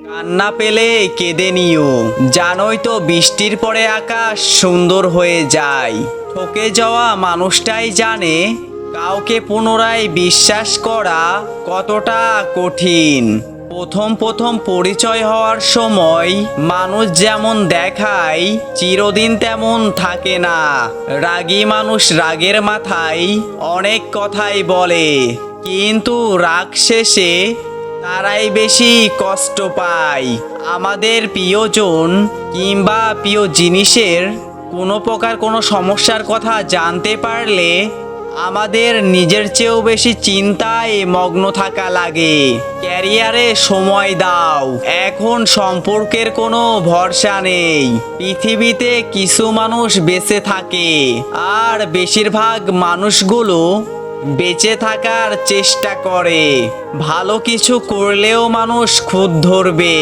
কান্না পেলে কেঁদে নিও, জানোই তো বৃষ্টির পরে আকাশ সুন্দর হয়ে যায়। ঠকে যাওয়া মানুষটাই জানে কাউকে পুনরায় বিশ্বাস করা কতটা কঠিন। প্রথম প্রথম পরিচয় হওয়ার সময় মানুষ যেমন দেখায় চিরদিন তেমন থাকে না। রাগী মানুষ রাগের মাথায় অনেক কথাই বলে, কিন্তু রাগ শেষে তারাই বেশি কষ্ট পায়। আমাদের প্রিয়জন কিংবা প্রিয় জিনিসের কোনো প্রকার কোনো সমস্যার কথা জানতে পারলে আমাদের নিজের চেয়েও বেশি চিন্তায় মগ্ন থাকা লাগে। ক্যারিয়ারে সময় দাও, এখন সম্পর্কের কোনো ভরসা নেই। পৃথিবীতে কিছু মানুষ বেঁচে থাকে, আর বেশিরভাগ মানুষগুলো বেঁচে থাকার চেষ্টা করে। ভালো কিছু করলেও মানুষ খুঁত ধরবে,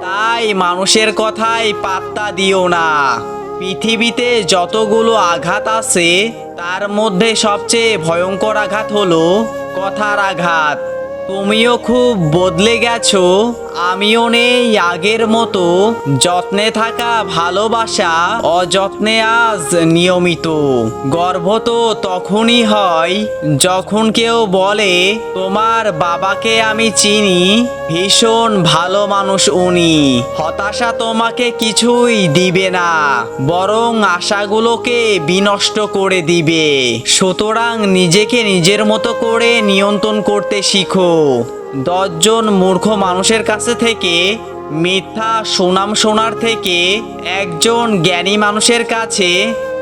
তাই মানুষের কথায় পাত্তা দিও না। পৃথিবীতে যতগুলো আঘাত আছে তার মধ্যে সবচেয়ে ভয়ঙ্কর আঘাত হলো কথার আঘাত। তুমিও খুব বদলে গেছো, আমিও নেই আগের মতো। যত্নে থাকা ভালোবাসা অযত্নে আজ নিয়মিত। গর্ব তো তখনই হয় যখন কেউ বলে তোমার বাবাকে আমি চিনি, ভীষণ ভালো মানুষ উনি। হতাশা তোমাকে কিছুই দিবে না, বরং আশাগুলোকে বিনষ্ট করে দিবে। সুতরাং নিজেকে নিজের মতো করে নিয়ন্ত্রণ করতে শিখো। 10 জন মূর্খ মানুষের কাছে থেকে মিথ্যা সুনাম শোনার থেকে একজন জ্ঞানী মানুষের কাছে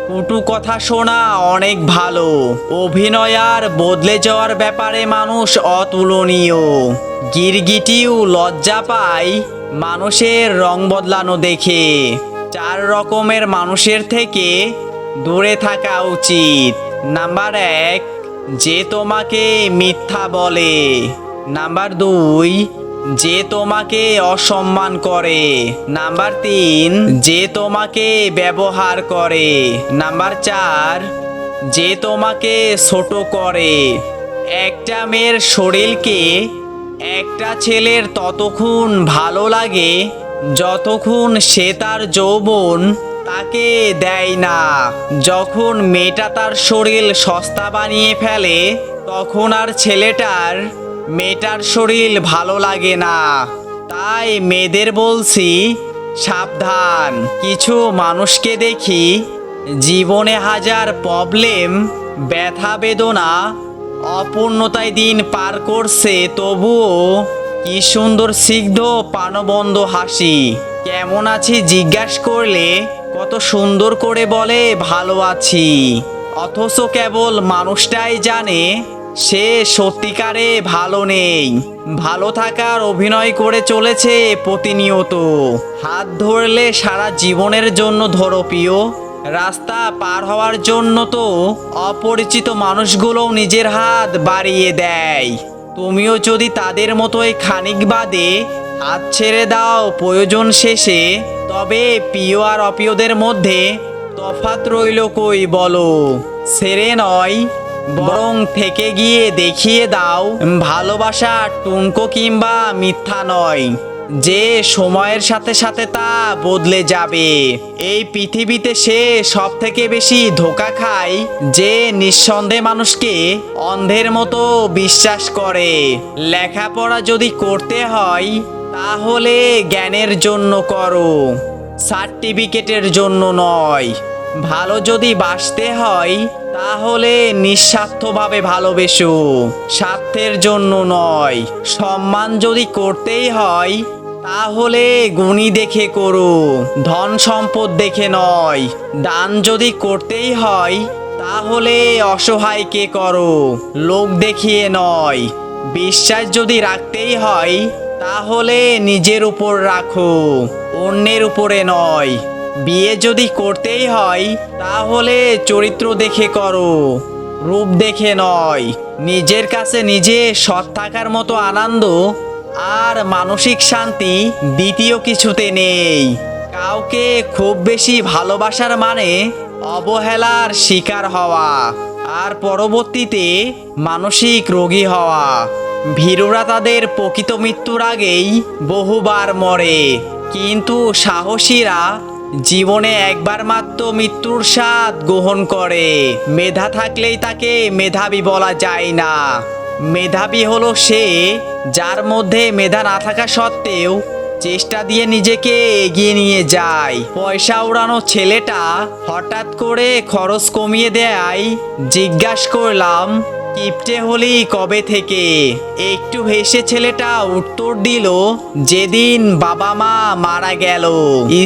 কটু কথা শোনা অনেক ভালো। অভিনয় আর বদলে যাওয়ার ব্যাপারে মানুষ অতুলনীয়। গিরগিটিও লজ্জা পায় মানুষের রং বদলানো দেখে। 4 রকমের মানুষের থেকে দূরে থাকা উচিত। নাম্বার 1, যে তোমাকে মিথ্যা বলে। নাম্বার 2, যে তোমাকে অসম্মান করে। নাম্বার 3, যে তোমাকে ব্যবহার করে। নাম্বার 4, যে তোমাকে ছোট করে। একটা মেয়ের শরীরকে একটা ছেলের ততক্ষণ ভালো লাগে যতক্ষণ সে তার যৌবন তাকে দেয় না। যখন মেয়েটা তার শরীর সস্তা বানিয়ে ফেলে তখন আর ছেলেটার মেয়েটার শরীর ভালো লাগে না। তাই মেয়েদের বলছি সাবধান। কিছু মানুষকে দেখি জীবনে হাজার প্রবলেম, ব্যথা বেদনা, অপূর্ণতায় দিন পার করছে, তবুও কি সুন্দর স্নিগ্ধ প্রাণবন্ত হাসি। কেমন আছি জিজ্ঞাসা করলে কত সুন্দর করে বলে ভালো আছি। অথচ কেবল মানুষটাই জানে সে সত্যিকারে ভালো নেই। ভালো থাকার অভিনয় করে চলেছে প্রতিনিয়ত। হাত ধরলে সারা জীবনের জন্য ধরো প্রিয়। রাস্তা পার হওয়ার জন্য তো অপরিচিত মানুষগুলোও নিজের হাত বাড়িয়ে দেয়। তুমিও যদি তাদের মতোই খানিক বাদে হাত ছেড়ে দাও প্রয়োজন শেষে, তবে প্রিয় আর অপ্রিয়দের মধ্যে তফাৎ রইল কই বলো? ছেড়ে নয়, বরং থেকে গিয়ে দেখিয়ে দাও ভালোবাসা টুনকো কিংবা মিথ্যা নয়, যে সময়ের সাথে সাথে তা বদলে যাবে। এই পৃথিবীতে সে সব থেকে বেশি ধোঁকা খায় যে নিঃসন্দেহে মানুষকে অন্ধের মতো বিশ্বাস করে। লেখাপড়া যদি করতে হয় তাহলে জ্ঞানের জন্য করো, সার্টিফিকেটের জন্য নয়। ভালো যদি বাসতে হয় তাহলে নিঃস্বার্থভাবে ভালোবেসো, স্বার্থের জন্য নয়। সম্মান যদি করতেই হয় তাহলে গুণী দেখে করো, ধন সম্পদ দেখে নয়। দান যদি করতেই হয় তাহলে অসহায়কে করো, লোক দেখিয়ে নয়। বিশ্বাস যদি রাখতেই হয় তাহলে নিজের উপর রাখো, অন্যের উপরে নয়। বিয়ে যদি করতেই হয় তাহলে চরিত্র দেখে করো, রূপ দেখে নয়। নিজের কাছে নিজে সৎ থাকার মতো আনন্দ আর মানসিক শান্তি দ্বিতীয় কিছুতে নেই। কাউকে খুব বেশি ভালোবাসার মানে অবহেলার শিকার হওয়া আর পরবর্তীতে মানসিক রোগী হওয়া। ভীরুরা তাদের প্রকৃত মৃত্যুর আগেই বহুবার মরে, কিন্তু সাহসীরা জীবনে একবার মাত্র মৃত্যুর স্বাদ গ্রহণ করে। মেধা থাকলেই তাকে মেধাবী বলা যায় না। মেধাবী হলো সে, যার মধ্যে মেধা না থাকা সত্ত্বেও চেষ্টা দিয়ে নিজেকে এগিয়ে নিয়ে যায়। পয়সা উড়ানো ছেলেটা হঠাৎ করে খরচ কমিয়ে দেয়। জিজ্ঞাসা করলাম, কিপটে হলি কবে থেকে? একটু হেসে ছেলেটা উত্তর দিল, যেদিন বাবা মা মারা গেল।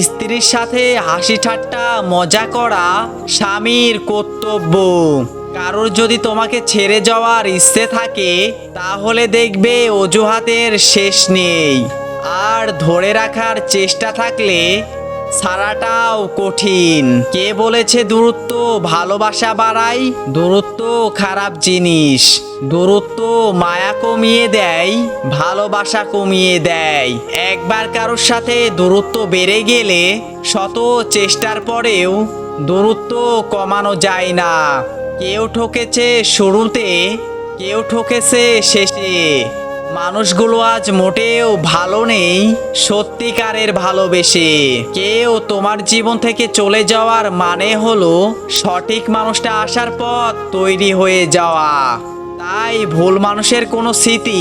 স্ত্রীর সাথে হাসি ঠাট্টা মজা করা স্বামীর কর্তব্য। কারোর যদি তোমাকে ছেড়ে যাওয়ার ইচ্ছে থাকে, তাহলে দেখবে অজুহাতের শেষ নেই। আর ধরে রাখার চেষ্টা থাকলে ছাড়াটাও কঠিন। কে বলেছে দূরত্ব ভালোবাসা বাড়ায়? দূরত্ব খারাপ জিনিস। দূরত্ব মায়া কমিয়ে দেয়, ভালোবাসা কমিয়ে দেয়। একবার কারোর সাথে দূরত্ব বেড়ে গেলে শত চেষ্টার পরেও দূরত্ব কমানো যায় না। কেউ ঠকেছে শুরুতে, কেউ ঠকেছে শেষে। মানুষগুলো আজ মোটেও ভালো নেই সত্যিকারের ভালোবেসে। কেউ তোমার জীবন থেকে চলে যাওয়ার মানে হলো সঠিক মানুষটা আসার পথ তৈরি হয়ে যাওয়া। তাই ভুল মানুষের কোনো স্মৃতি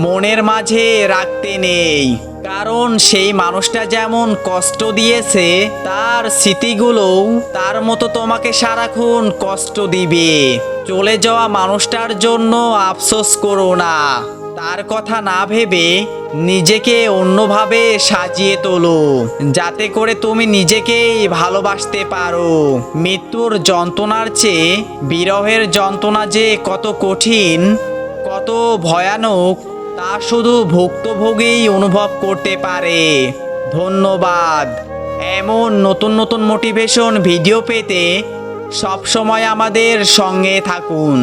মনের মাঝে রাখতে নেই, কারণ সেই মানুষটা যেমন কষ্ট দিয়েছে, তার স্মৃতিগুলোও তার মতো তোমাকে সারাক্ষণ কষ্ট দিবে। চলে যাওয়া মানুষটার জন্য আফসোস করো না। তার কথা না ভেবে নিজেকে অন্যভাবে সাজিয়ে তোলো, যাতে করে তুমি নিজেকেই ভালোবাসতে পারো। মৃত্যুর যন্ত্রণার চেয়ে বিরহের যন্ত্রণা যে কত কঠিন, কত ভয়ানক, তা শুধু ভুক্তভোগীই অনুভব করতে পারে। ধন্যবাদ। এমন নতুন নতুন মোটিভেশন ভিডিও পেতে সবসময় আমাদের সঙ্গে থাকুন।